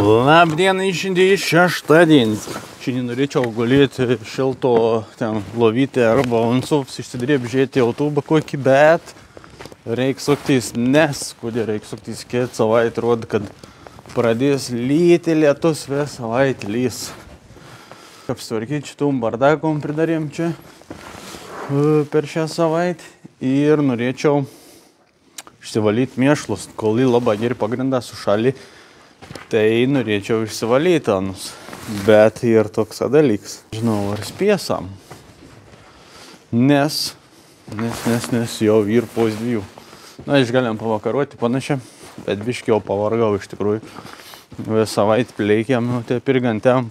Labdiena, šiandien šeštadienis. Šiandien norėčiau gulėti šilto ten lovytę arba unsovs išsidrėbžėti autobą kokį, bet reiks suktis, nes kodėl reiks suktis, kad savaitę rodo, kad pradės lyti lietus, vis savaitę lys. Apsitvarkyti šitom bardakom pridarėm čia per šią savaitę ir norėčiau išsivalyti mėšlus, kol į labai geri pagrindą sušalį. Tai norėčiau išsivalyti anus, bet ir toks dalyks. Žinau, ar spėsam, nes jau ir pos 2. Na, išgalim pavakaruoti panašiai, bet biškiau pavargau iš tikrųjų. Visą savaitę pleikėm, tai pirgantėm.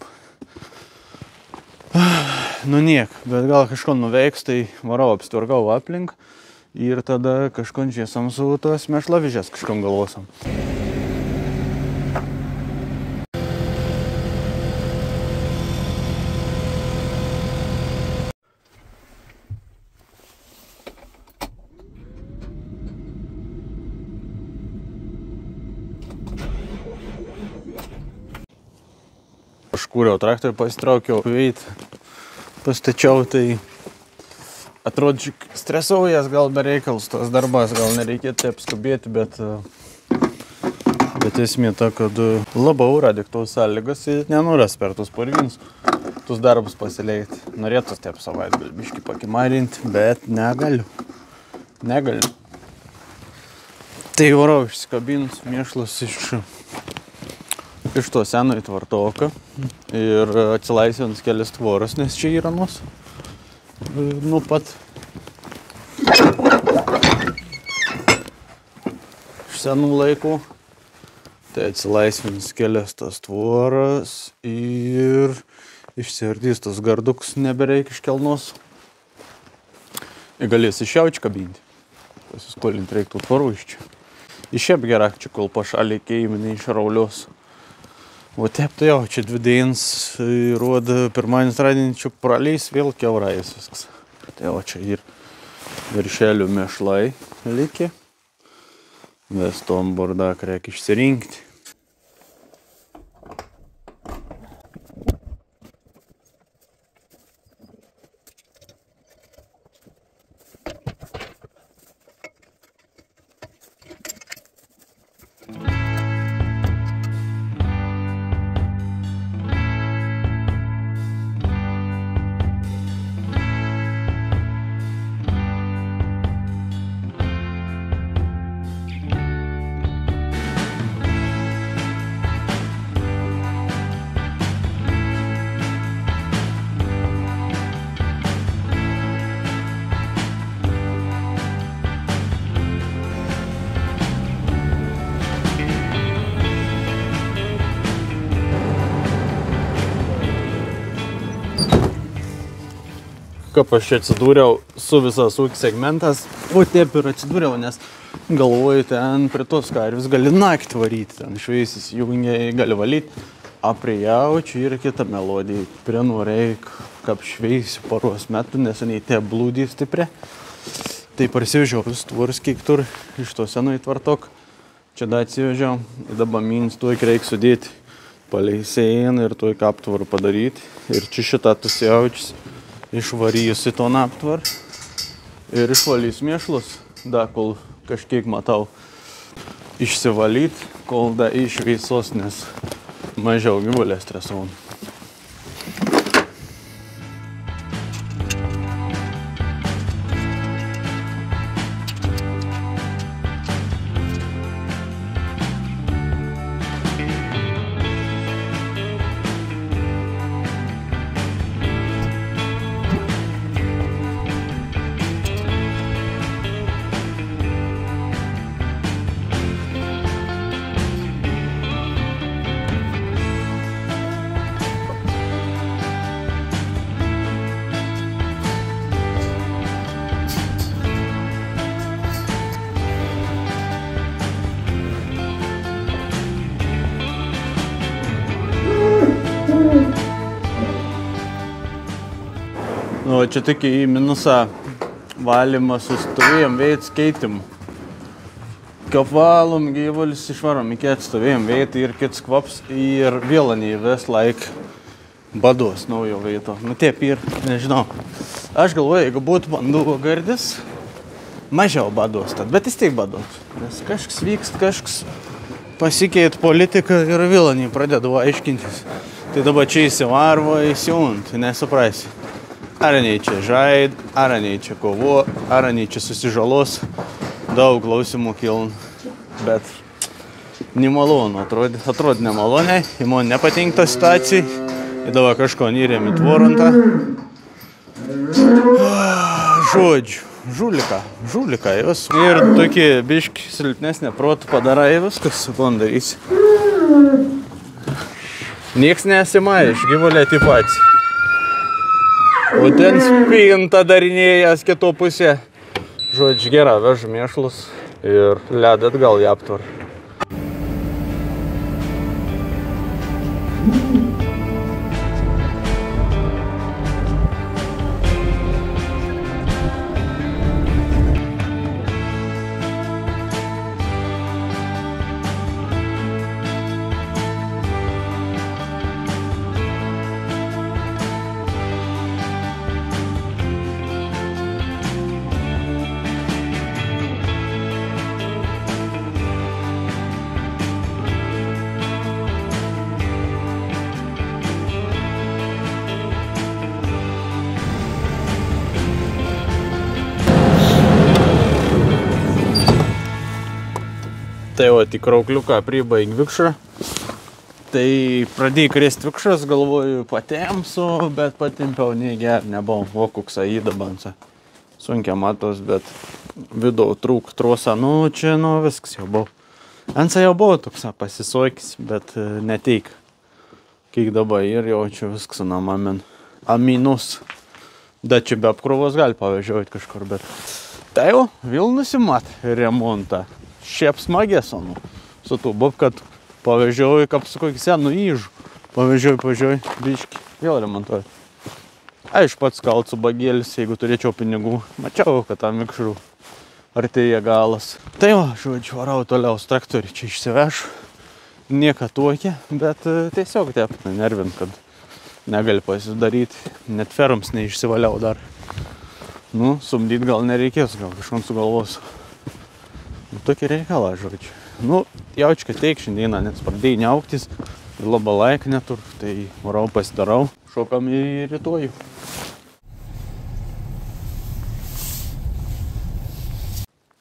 Nu niek, bet gal kažko nuveiks, tai varau apsitvarkau aplink ir tada kažko žiesam su tos mėšlavižės kažkom galvosam. Aš kūriau traktorių, pasitraukiau veit, pastačiau, tai atrodo, stresaujas gal be reikalus tos darbas, gal nereikėtų taip skubėti, bet esmė ta, kad labai radiktos sąlygos nenuras per tus parvins, tus darbus pasileiti. Norėtus taip savaitgalį biškį pakimarinti, bet negaliu. Tai varau išsikabinus mėšlus iš to seno įtvartoką ir atsilaisvins kelias tvoras, nes čia yra nuo pat iš senų laikų. Tai atsilaisvins kelias tas tvoras ir išsiardys tas garduks, nebereik iš kelnos. Ir galės iš jaučių kabinti. Pasiskolinti reiktų tvarų iš čia. Išėp gerak čia, kol pašaliai keiminai iš raulios. O taip, tai jau, čia 2 dienas rodo pirmadienis radinčių praleis, vėl kiaurajus viskas. Tai jau, čia ir viršelių mėšlai likė. Ves tom bardak reikia išsirinkti. Kaip aš čia atsidūriau su visas ūkis segmentas, o taip ir atsidūriau, nes galvoju, ten prie tos karvius gali naktį varyti, ten šveisis jungiai gali valyti, a prie jaučių yra kita melodija, prie nureik, kaip šveisiu paros metų, neseniai te blūdį stipri. Tai parsivežiau vis tvorus, kiek tur iš to seno įtvartok, čia da atsivežiau, ir dabar mins tuoj reik sudėti paleisėjiną ir tuoj aptvarą padaryti, ir čia šitą tus jaučius išvaryjusi ton aptvar ir išvalys mėšlus, da kol kažkiek matau išsivalyt, kol da iš visos, nes mažiau gyvulės stresaun. Nu, čia tik į minusą valymą sustovėjom veids keitimų. Kaip valom gyvulius, išvarom į kiet stovėjom vietą ir kits kvaps ir vėlanį vis laik bados naujo vieto. Nu taip ir, nežinau. Aš galvoju, jeigu būtų vanduo gardis, mažiau bados tad, bet vis tiek bados. Nes kažkas vykst, kažkas pasikeit politika ir vėlanį pradėdavo aiškintis. Tai dabar čia įsivarvo įsiunt, nesuprasi. Ar nei čia žaid, ar nei čia kovo, ar nei čia susižalos. Daug klausimų kiln, bet nemalonu atrodė nemaloniai, man nepatinka situacijai, ir dabar kažko nyrėm į tvorantą. Žodžiu, žulika jos. Ir tokie biški silpnesnė protų padarai viskas, su kon darysi. Nieks nesimaiš, gyvuliai taip pat. O ten spinta darinėjas kito pusė. Žodžiu, gera, vežu mėšlus ir ledą atgal į aptvarą. Tai o tik raukliuką pribaig vikšrą. Tai pradėjai krėsti vikšras, galvoju patemsu, bet patimpiau nei ger, nebuvom. O koks įdabansa. Sunkia matos, bet vidau trūk trosą. Nu, čia, nu, viskas jau buvo. Ansa jau buvo toks pasisokis, bet neteik. Kiek dabar ir jau čia viskas namamin. Aminus. Da čia be apkrovos gali pavežiuoti kažkur, bet... Tai jau, vėl nusimat remontą. Šiaip smagės, nu, su tų bob, kad pavežiauju, kaip su kokį senų įžų. Pavežiauju, biškį, vėl remontuoju. Aš pats kalcu bagėlis, jeigu turėčiau pinigų. Mačiau, kad tam vikšrų artėja galas. Tai va, žodžiu, varau toliau traktorių, čia išsivešu. Nieka tokia, bet tiesiog taip nervint, kad negali pasidaryti. Net ferams neišsivaliau dar. Nu, sumdyt gal nereikės, gal kažkam sugalvosiu. Nu, tokie reikalą, žodžiu. Nu, jaučiu, kad teik šiandieną, nes pradėjai neauktis, labai laik netur, tai varau pasidarau, šokam į rytojų.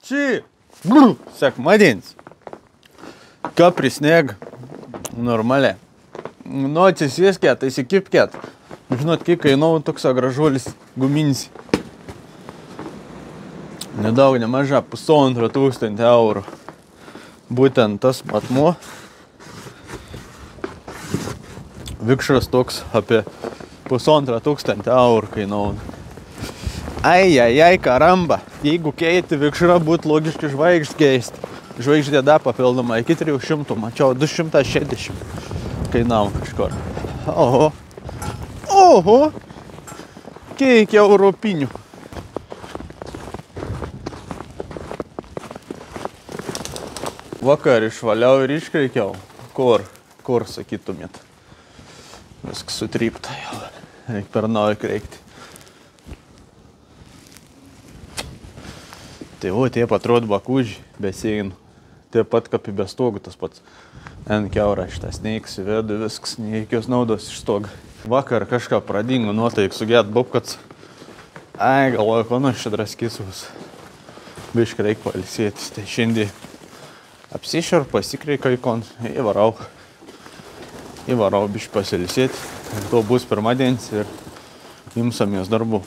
Čia, sekmadienis. Ką prisneg, normaliai. Nu, atsisėskėt, įsikipkėt. Žinot, kiek kainau toks gražuolis guminis. Nedaug, nemaža, 1500 eurų. Būtent tas matmuo. Vikšras toks apie 1500 eurų kainau. Ai, karamba. Jeigu keiti vikšrą, būtų logiškai žvaigždį keisti. Žvaigždė da papildoma iki 300, mačiau 260 kainau kažkur. Oho. Kiek europinių. Vakar išvaliau ir iškreikiau. Kur sakytumėt? Viskas sutrypta jau. Reik per naują kreikti. Tai o, taip atrodo bakūžiai, besėjim. Taip pat kaip į bestogų tas pats. N kiaura šitas neiks į vidų, viskas, neįkios naudos iš stogą. Vakar kažką pradingo nuotaik sugėt bobkats. Ai, galvoju, konas čia draskysuvus. Biškai reik pailsėtis. Tai šiandien apsišar, pasikreika ikon, įvarau biškai pasilisėti. To bus pirmadienis ir imsamės darbų.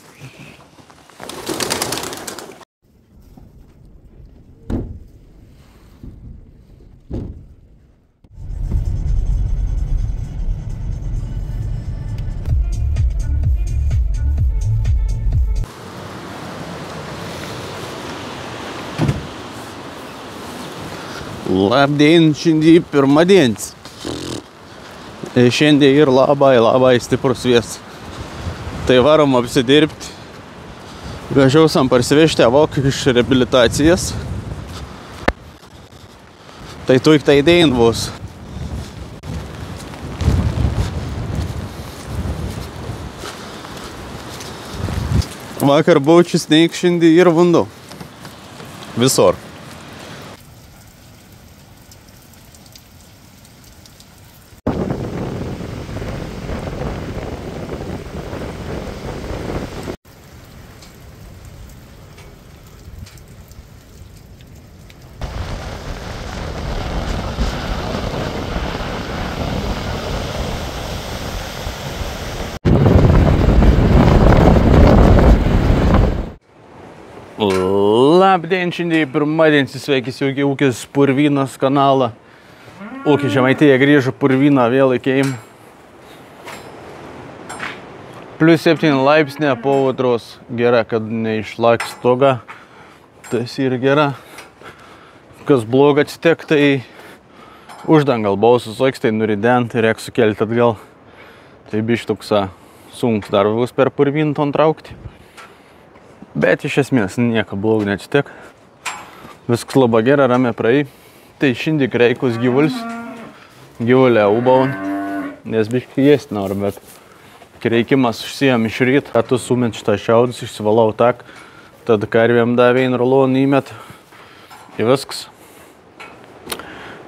Labdien, šiandien pirmadienis. Šiandien ir labai stiprus vėjas. Tai varom apsidirbti. Vežiausam parsivežti avok iš reabilitacijas. Tai tuik tai dėin bus. Vakar baučius neikšindi ir vandu. Visur. Labdien, šiandien pirmadienis, sveikis jau ūkis Purvynas kanalą. Ūkis Žemaitija grįžo Purvyną vėl įkeim. Plius 7 laipsnė po audros. Gera, kad neišlaks stoga. Tas ir gera. Kas bloga atsitek, tai uždangal buvo susoks, tai nurident ir reiks sukelti atgal. Tai bišk toks sunks darbus per Purvyną ton traukti. Bet iš esmės nieko blogo neatsitek. Viskas labai gera, ramia praei. Tai šiandien reikus gyvulis. Gyvulę ubaun. Nes biškai jėsti nori, bet reikimas užsijam iš ryt. Tu sumet šitą šiaudus, išsivalau tak. Tad karvėm davė į rulonį įmet. Ir viskas.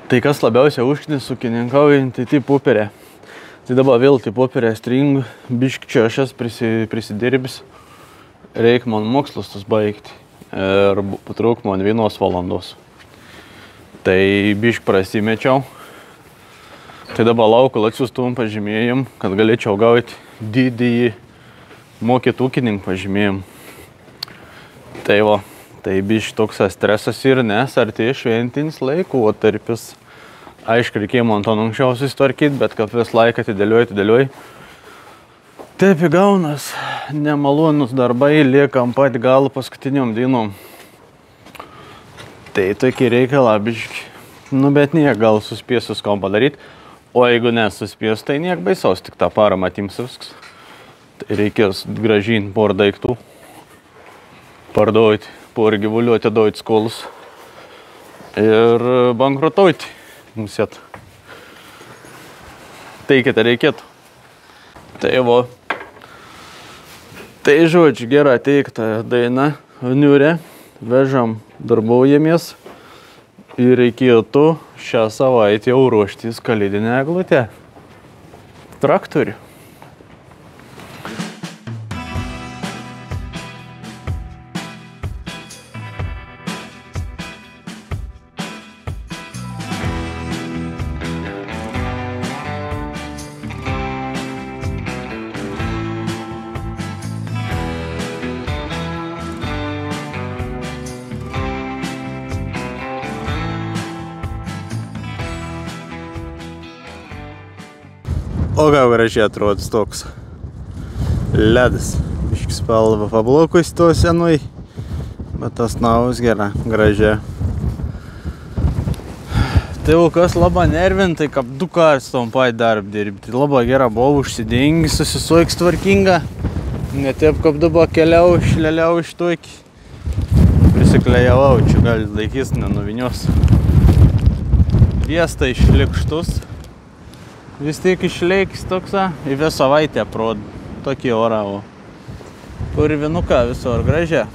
Tai kas labiausiai užknis ūkininkaujant, tai taip upirė. Tai dabar vėl taip upirė stringu. Biškai čia aš prisidirbis. Reik man mokslus tas baigti ir patrūk man 1 valandos. Tai bišk prasimečiau. Tai dabar lauku atsiųstum pažymėjim, kad galėčiau gauti didįjį mokyt ūkininkų pažymėjim. Tai va, tai bišk toks stresas ir nes artėja šventinis laikotarpis. Aišku, reikėjo man to anksčiau susitvarkyti, bet kaip vis laiką atidėliuoji. Taip įgaunas, nemalonus darbai, liekam pat galų paskutiniom dienom. Tai tokie reikalą biški. Nu, bet niek gal suspės viskom padaryti. O jeigu nesuspės, tai niek baisaus, tik tą parą atims viskas. Tai reikės grąžinti porą daiktų. Parduoti, porą gyvulių atiduoti skolus. Ir bankrutuoti. Musėt. Tai kitą reikėtų. Tai va. Tai žodžiu, gera teikta daina, niurė, vežam darbaujamės ir reikėtų šią savaitę jau ruoštis kalėdinę eglutę. Traktorių. O gal gražiai atrodys toks ledas. Biškis spalva pablokus to senui, bet tas naus gera, gražia. Tai kas labai nervintai, kaip 2 kartus tom pat darb dirbti. Labai gera buvo užsidengi, susisuoks tvarkinga. Ne taip, kaip dabar keliau, šleliau iš tokį. Prisiklejavau, čia gali laikys, nenuvinios. Viesta išlikštus. Vis tiek išleikis toksą, į visą savaitę prod, tokį orą. Purvinuką visur gražia.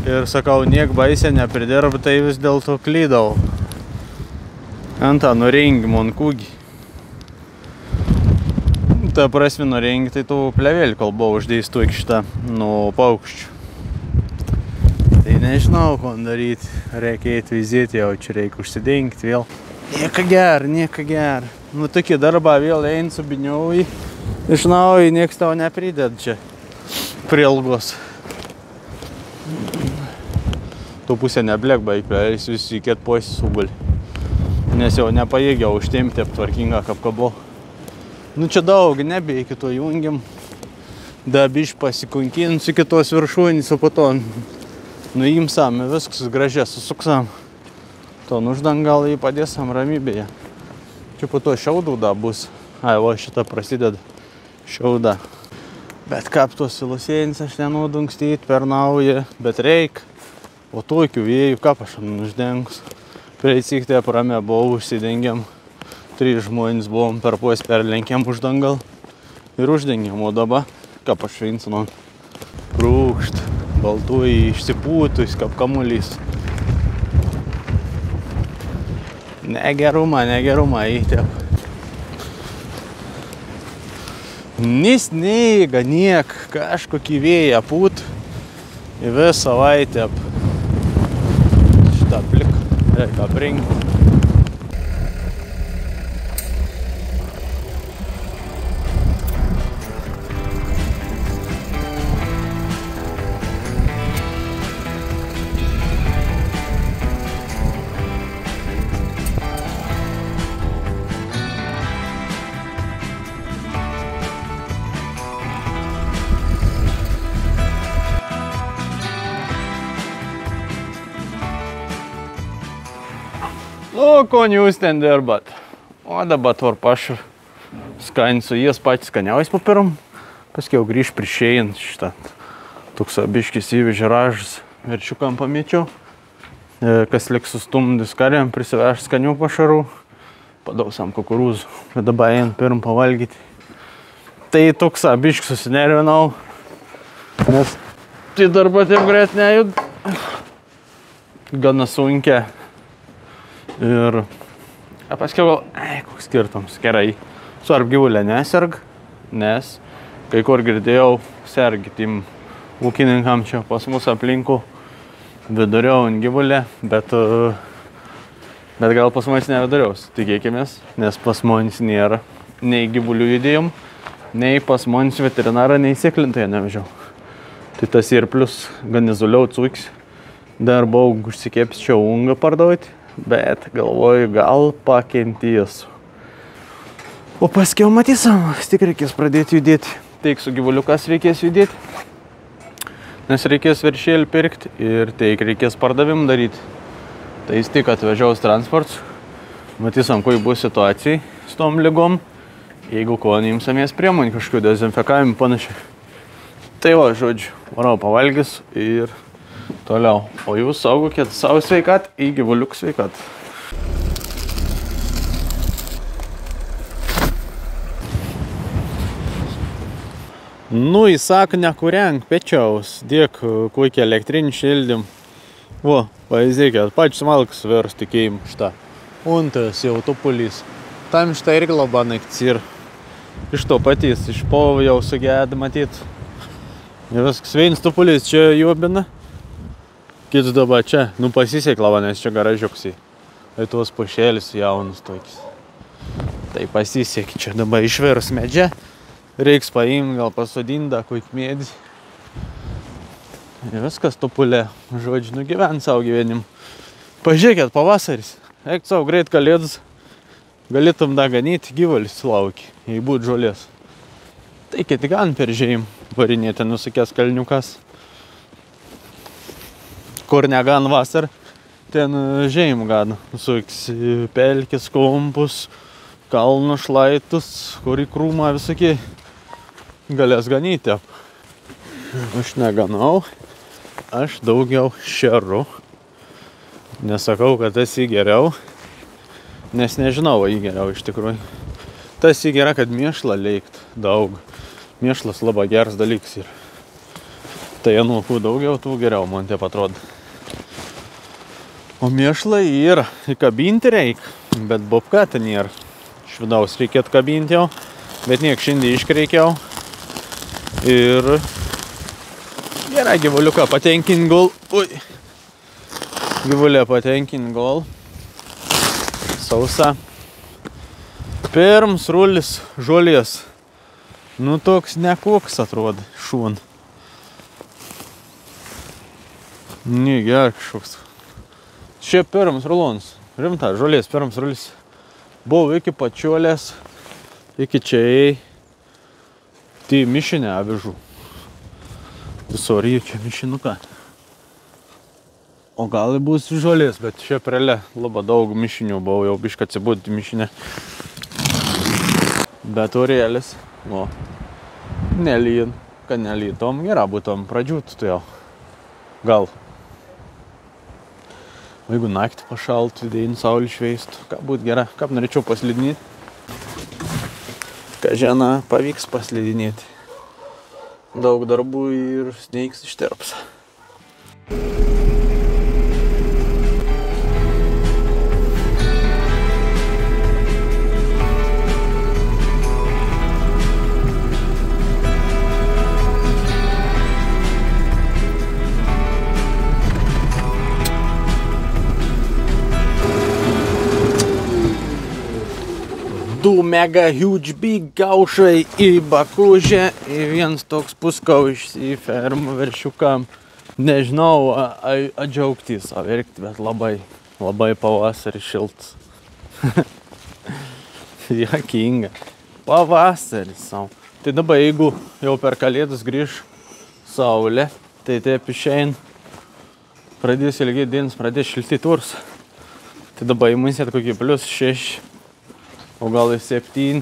Ir sakau, niek baisė nepridirb, tai vis dėl to klydau. Antą nurengi man kūgį. Ta prasme nurengi, tai tu plevėlį, kol buvo uždėjus tu iki šitą nuo paukščių. Tai nežinau, ko daryti. Reikia eiti vizitį, jau čia reikia užsidengti vėl. Nieka ger. Nu, tokį darbą vėl ein subiniauji. Iš naujo, nieks tau neprided čia. Prie ilgos. Tu pusę neblek baig, jis visi kiet posis sugulį. Nes jau nepajėgiau užtemti aptvarkingą kaip kabo. Nu, čia daug, nebe iki to jungiam. Da biš pasikunkin su kitos viršūnės, o po to nuimsam, viskas gražiai susuksam. To uždangal jį padėsam ramybėje. Čia po to šiaudų da bus. Ai, va, šitą prasideda šiauda. Bet kaip tos silusėjinis aš nenudungstyti per naują, bet reik. O tokių vėjų kapašam uždengus. Praeisik taip ramė buvau, užsidengiam. 3 žmonės buvom per puos perlenkiam uždangal. Ir uždengiam, o dabar kapaš Vinsonon. Rūkšt, baltųjį išsipūtus, kaip kamuolys. Negerumą įtėp. Nesneiga, niek, kažkokį vėją pūt į visą savaitę. Šitą plik, reikia aprinkt. Nu, ko jūs ten dirbat? O dabar tvar pašu skaniai su jės patys skaniausiai papirom. Paskiau grįž priešėjant šitą. Toks biškis įvežė ražas. Verčiukam pamėčiau. Kas liks sustumdys kariam, prisiveš skanių pašarų. Padausam kukurūzų. Bet dabar einam pirm pavalgyti. Tai toks biškis susinervinau. Nes tai dar patiem greit nejud. Gana sunkia. Ir paskiau gal, koks skirtums, gerai. Svarb gyvulė neserg, nes kai kur girdėjau, sergi tim ūkininkam čia pas mus aplinkų viduriau ant gyvulė, bet gal pas manęs neviduriaus, tikėkimės, nes pas manęs nėra nei gyvulių judėjom, nei pas manęs veterinarą, nei sėklintoje nevežiau. Tai tas ir plus gan izuliau cuks, dar buvau užsikėpsčiau ungą parduoti. Bet galvoju, gal pakentėsiu. O paskiau matysim, tik reikės pradėti judėti. Teik su gyvuliukas reikės judėti. Nes reikės veršėlį pirkti ir teik reikės pardavimą daryti. Tai jis tik atvežiaus transports. Matysim, kai bus situacijai su tom ligom. Jeigu ko neimsamės priemonių kažkokių dezinfekavimų panašiai. Tai va, žodžiu, varau pavalgys ir toliau. O jūs saugokit savo sveikat, į gyvuliukų sveikat. Nu, įsak nekūrenk pečiaus, dėk kokį elektrinį šildim. O, pavyzdėkit, pačius malkas vers tikėjim šitą. Untas jau tupulys. Tam šitą irgi labai naktis ir iš to patys, iš povo jau sugėda matyt. Ir viskas vienas tupulys čia juobina. Kitas dabar čia, nu pasisėk lava, nes čia garažiuksiai. Tai tuos pušėlis jaunus tokius. Tai pasisėk, čia dabar išvers medžią. Reiks paimti, gal pasodinti, kokį medį. Ir viskas tupulė, žodžiu, nugyvent savo gyvenim. Pažiūrėkit, pavasaris. Eik savo greit kalėdas. Galėtum da ganyti, gyvulis lauki, jei būt žolės. Tai kiti gan per žėjim, varinėti nusukės kalniukas. Kur negan vasar, ten žėjim gan. Nusuks pelkis, kumpus, kalnų šlaitus, kur į krūmą visokie galės ganyti. Aš neganau, aš daugiau šeru. Nesakau, kad tas jį geriau, nes nežinau, jį geriau iš tikrųjų. Tas jį gera, kad mėšlą leikt daug. Mėšlas labai geras dalykas ir tai nu, kuo daugiau, tuo geriau, man taip atrodo. O mėšlą yra, įkabinti reik, bet bobka ten nėra. Iš vidaus reikėtų kabinti jau, bet niek šiandien iškreikiau. Ir gerai gyvuliuką patenkint gol. Ui. Gyvulė patenkint gol. Sausa. Pirms rulis žolės. Nu toks nekoks atrodo šūn. Negerai kažkoks. Čia pirmas rulonas. Rimta, žolės pirmas rulis. Buvo iki pačiolės, iki čia ėjai. Tai mišinė avižų. Visur jį čia mišinuką. O gal bus žolės, bet čia prele labai daug mišinių buvo, jau bišką atsibūti mišinė. Bet orėlis, o, nelyjant, kad nelytom, gera būtom pradžiūtų tai jau. Gal. O jeigu naktį pašalt, vidėjin saulį šveistų, ką būt gera, kaip norėčiau paslidinėti. Ką žena, pavyks paslidinėti. Daug darbų ir sneiks išterps. Du mega huge big kaušai į Bakužę ir vienas toks puskaušis į fermą veršiukam. Nežinau, džiaugtis, verkti, bet labai pavasarį šiltas. Jakinga. Pavasaris sau. Tai dabar jeigu jau per kalėdas grįž saulė, tai taip išein, pradės ilgiai dienas, pradės šilti turs. Tai dabar įmunsėt kokį +6. O gal ir 7,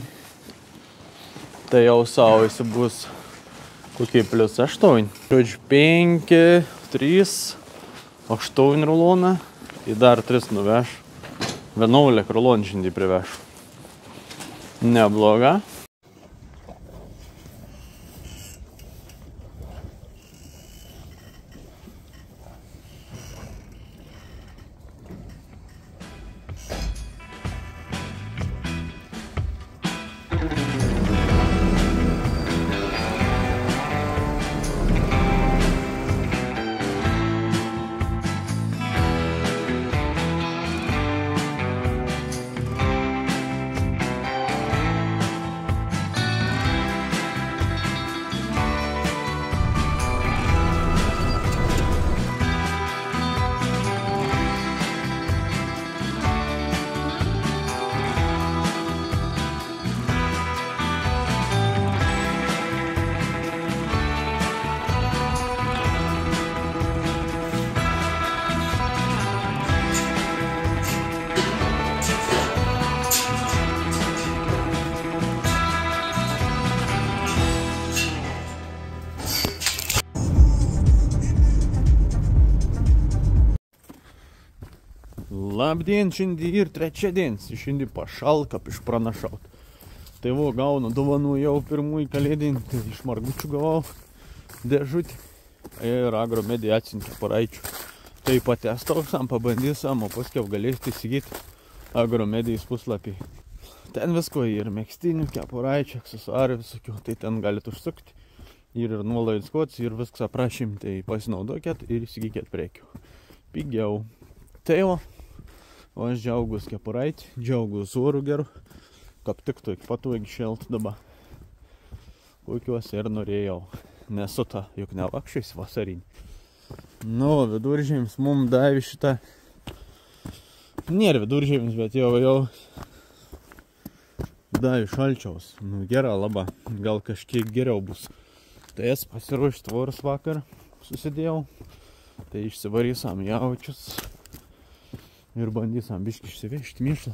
tai jau saujasi bus kokie +8. Žodžiu, 5, 3, 8 ruloną ir dar 3 nuveš. 11 rulonų šiandien priveš. Nebloga. Labdien, šiandien ir trečiadienis, šiandien pašal, kaip išpranašaut. Tai vo, gaunu dovanų jau pirmųjų kalėdinį, tai iš margučių gavau dėžutį ir Agromedija atsiuntė paraičių. Tai patestoksam, pabandysam, o paskiau galėsite įsigyti Agromedijos puslapį. Ten visko ir megstinių, kepuraičių, aksesuarų visokių, tai ten galite užsukti. Ir nuolaidos kodas, ir viskas aprašym, tai pasinaudokit ir įsigykit prekių. Pigiau. Tai o aš džiaugus kepuraitį, džiaugus orų geru, kaip tik tu iki patogi šelt dabar. Kokiuos ir norėjau, nesu ta, juk nevakščiais vasarinį. Nu, viduržėmis mums davė šitą, nėra viduržėmis, bet jau davė šalčiaus. Nu, gera laba, gal kažkiek geriau bus. Tai es pasiruošti tvorus vakar susidėjau, tai išsivarysam jaučius. Ir bandysam biškį išsivežti mėšlą.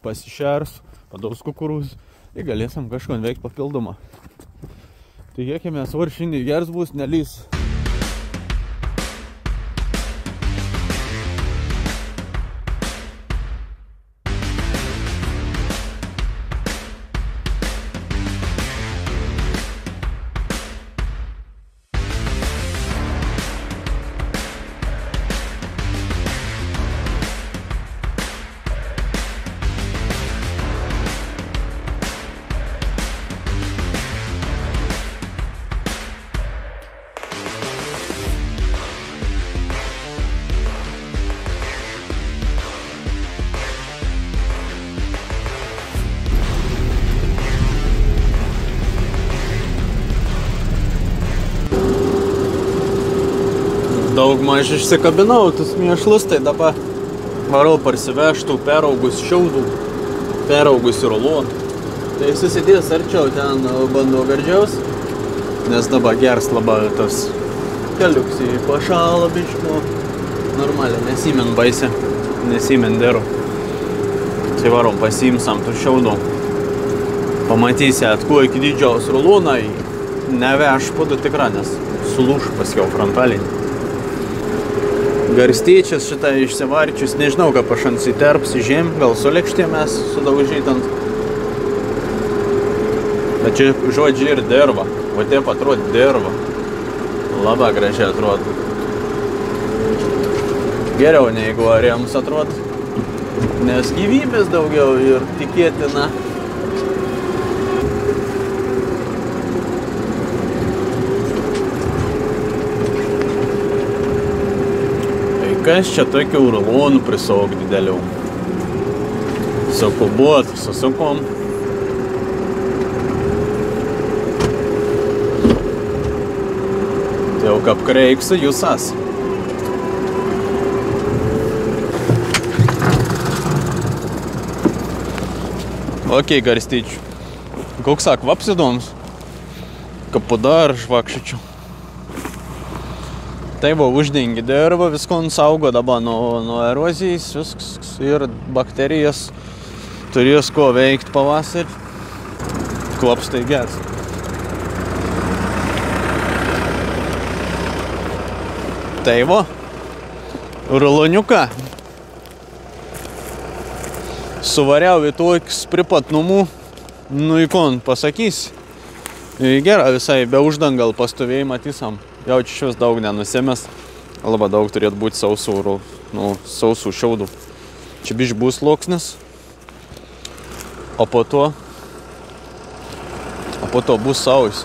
Pasišers, padaus kukurūzus ir galėsim kažko veikti papildomą. Tikėkimės, ar šiandien geras bus, nelys. Daugmaž išsikabinau tus mėšlus, tai dabar varau parsiveštų peraugusių šiaudų, peraugusių rulonų. Tai susidės arčiau ten bandau gardžiaus, nes dabar gers labai tas keliuks į pašalą biškų. Normaliai, nesimen baisė, nesimen dero. Tai varom pasiimsam tų šiaudų. Pamatysit, kuo iki didžiaus rulonai neveš podu tikra, nes sulūš paskiau frontalinį. Garstyčias šitą išsivarčius, nežinau, ką pašans įterps į žemę, gal su lėkštė mes sudaužytant. Bet čia žodžiai ir derva, o taip atrodo derva. Labai gražiai atrodo. Geriau neigu arėms atrodo, nes gyvybės daugiau ir tikėtina. Kas čia tokių rulonų prisaug didelių? Sukubuot, susukom. Tai jau kaip kreiksiu jūsas. Ok, garstyčių. Koks kvaps įdomus? Kapuda ar žvakščičių. Tai va, uždengi dervą, viskon saugo dabar nuo erozijos, viskas ir bakterijas turės ko veikti pavasarį. Kvaps tai geras. Tai va, ruloniuką suvariau į tokius pripatnumų, nu į kon pasakys. Gerą visai, be uždangal pastovėjai matysam. Jau čia šios daug nenusimės, labai daug turėtų būti sausų šiaudų. Čia biškai bus sluoksnis, o po to bus saujas.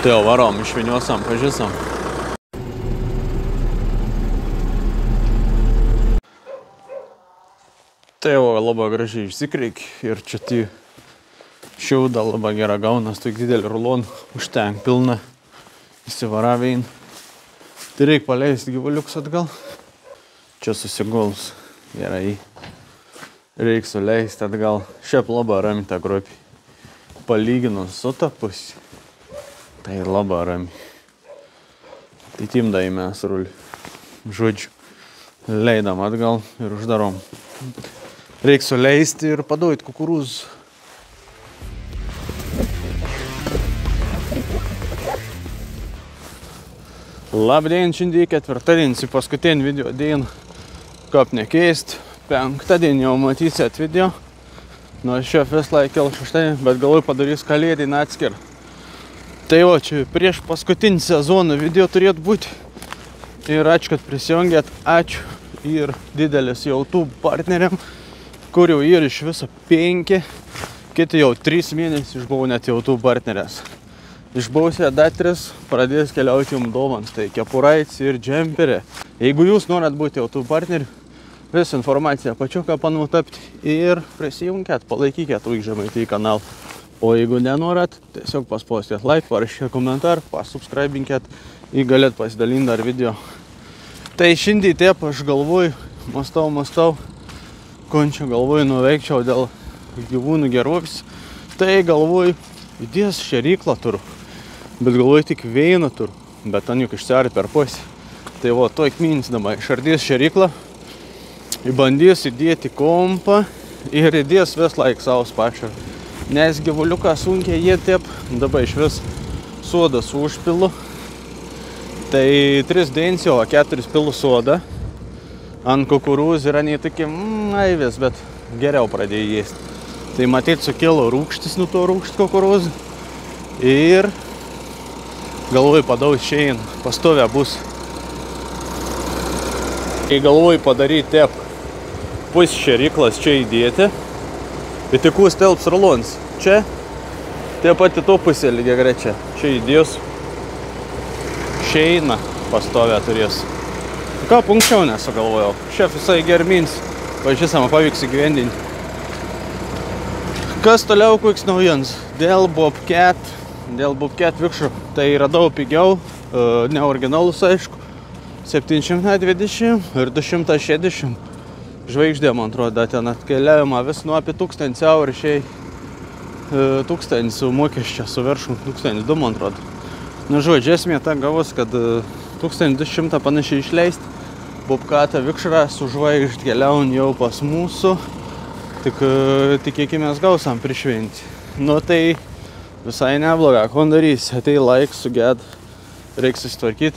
Tai jau varom, išviniuosam, pažįsam. Tai jau labai gražiai išsikreik ir čia tai šiaudą labai gerą gaunas, tai didelį rulonų užtenk pilną. Įsivaravėin. Tai reikia paleisti gyvuliukus atgal. Čia susiguls. Gerai. Reikia suleisti atgal. Šiaip labai rami tą grupį. Palyginus su tą pusį. Tai labai rami. Tai timdai mes rulį. Žodžiu. Leidam atgal ir uždarom. Reikia suleisti ir paduoti kukurūzų. Labdien, šiandien ketvirtadienis, paskutinį video dieną, kaip nekeist. Penktadienį jau matysit video. Nors šio vis laikėl šeštadienį, bet galvoju padarys kalėdinį atskirą. Tai va, čia prieš paskutinį sezoną video turėtų būti. Ir ačiū, kad prisijungėt. Ačiū ir didelis YouTube partneriam, kur jau yra iš viso 5. Kiti jau 3 mėnesius buvau net YouTube partnerės. Išbausia datris, pradės keliauti jums dovans, tai kepuraitis ir džemperė. Jeigu jūs norat būti YouTube partneriu, visą informaciją pačiu, ką panu tapti ir prisijungėt, palaikykėt Žemaitijos kanalą. O jeigu nenorat, tiesiog paspaustėt like, parašykit komentarą, pasubscribinkėt ir galėt pasidalinti dar video. Tai šiandien taip aš galvoju, mastau, končią galvoju nuveikčiau dėl gyvūnų gerovės. Tai galvoju, įdės šėryklą turiu. Bet galvoju tik vieną turiu, bet ten juk išsiari per pusį. Tai va, to įkmins dabar išardės šėryklą, įbandys įdėti kompą ir įdės vis laik savus pačią. Nes gyvuliuką sunkiai jie taip, dabar iš vis sodas užpilu. Tai 3 dėns jau, 4 pilu sodą. Ant kukurūzų yra nei tokie aivės, bet geriau pradėjo jėsti. Tai matyt, sukėlo rūgštis nuo to rūgšt kukurūzų. Ir galvoju padaus šein, pastovę bus. Ir galvoju padaryti taip, pus šėryklas čia įdėti. Ir tik telps rulons. Čia, taip pat į to pusę lygiai grečia. Čia įdės. Šeina pastovę turės. Ką punkčiau nesugalvojau. Šef visai germins. Pažįsama pavyks įgyvendinti. Kas toliau koks naujienas? Dėl Bobcat vikšrų. Tai radau pigiau, ne originalus aišku. 720 ir 260. Žvaigždė, man atrodo, ten atkeliavimą vis nuo apie 1000 eurų šiai 1000 su mokesčia, su viršum 1002, man atrodo. Nu, žodžiu, esmė ta gavus, kad 1200 panašiai išleisti. Bobcatą vikšrą su žvaigždė keliaun jau pas mūsų. Tik tikėkimės gausam prišventi. Nu tai visai nebloga. Ko darys? Atei laik, suged. Reiks susitvarkyti.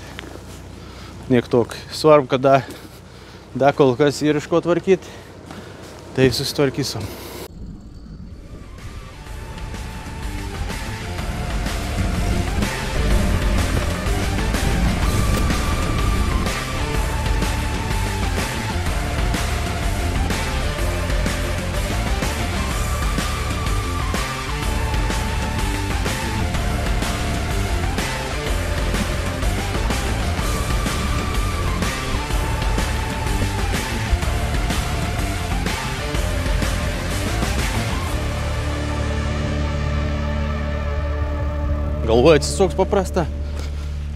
Niek tok. Svarbu, kad da kol kas ir iš ko tvarkyti, tai susitvarkysim. Galvoju, atsisuks paprasta.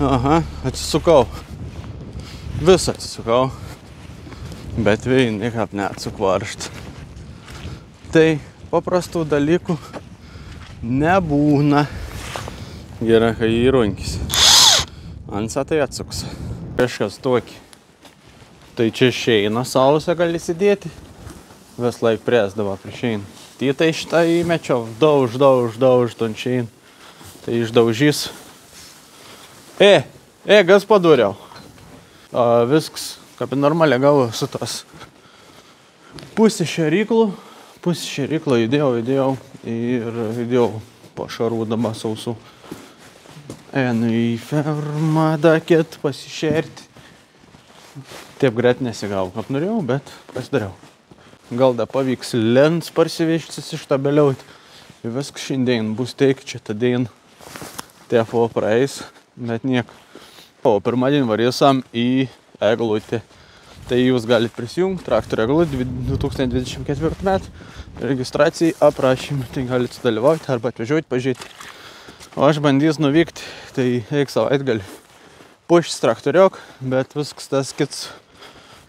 Aha, atsisukau. Visą atsisukau. Bet vėjai niekap neatsuk varžt. Tai paprastų dalykų nebūna. Gerai, kai įrunkis. Ansa tai atsuks. Kažkas tokį. Tai čia šeina sausą gali įsidėti. Vis laik presdavo prie šeina. Tai šitą įmečiau. Dauž ton šeina. Tai išdaužys. Gas padūriau. Viskas, kaip normaliai gavo su tas. Pusė šeriklų įdėjau ir įdėjau pašarūdama sausų. Einu į fermą dakėt pasišerti. Taip greit nesigavau, kaip norėjau, bet pasidariau. Gal da pavyks lens parsivežtis iš tabeliauti. Ir viskas šiandien bus teik, čia tadien. Tefo praeis, bet nieko. O pirmadienį varėsam į eglutę. Tai jūs galite prisijungti, traktorių eglutė 2024 metų. Registracijai aprašymą, tai galite dalyvauti arba atvežiuoti, pažiūrėti. O aš bandys nuvykti, tai eik savaitgalį puštis traktoriok, bet viskas tas kits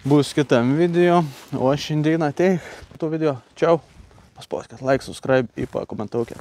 bus kitam video. O aš šiandien ateik tų video. Čiau. Paspaskit like, subscribe ir pakomentuokit.